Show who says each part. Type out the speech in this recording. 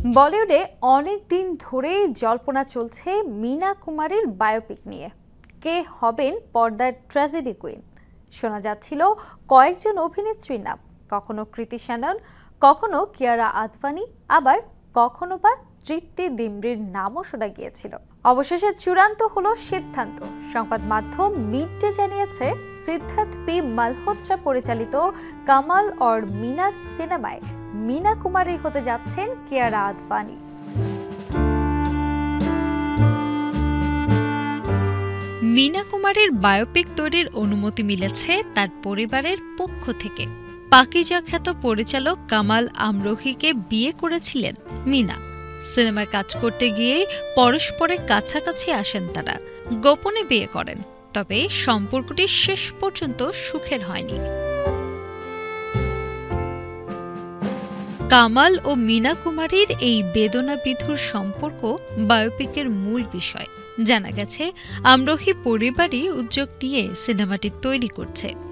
Speaker 1: বলিউডে অনেক দিন ধরেই জল্পনা চলছে মীনা কুমারীর বায়োপিক নিয়ে। কে হবেন পর্দার ট্র্যাজেডি কুইন? শোনা যাচ্ছিল কয়েকজন অভিনেত্রীর নাম, কখনো কৃতি শ্যানন, কখনো কিয়ারা আদভানি, আবার কখনো বা তৃপ্তি ডিমরির নামও শোনা গিয়েছিল। অবশেষে চূড়ান্ত হলো সিদ্ধান্ত। সংবাদ মাধ্যম মিড ডে জানিয়েছে সিদ্ধার্থ পি মালহোত্রা পরিচালিত কামাল और मीना সিনেমায় মীনা কুমারী হতে যাচ্ছেন কিয়ারা আদভানি।
Speaker 2: মীনা কুমারীর বায়োপিক তৈরির অনুমতি মিলেছে তার পরিবারের পক্ষ থেকে। পাকিজা খ্যাত পরিচালক কামাল আমরোহিকে বিয়ে করেছিলেন মীনা। সিনেমায় কাজ করতে গিয়ে পরস্পরের কাছাকাছি আসেন তারা, গোপনে বিয়ে করেন। তবে সম্পর্কটি শেষ পর্যন্ত সুখের হয়নি। কামাল ও মীনা কুমারীর এই বেদনাবিধুর সম্পর্ক বায়োপিকের মূল বিষয়। জানা গেছে আমরোহি পরিবারই উদ্যোগ নিয়ে সিনেমাটি তৈরি করছে।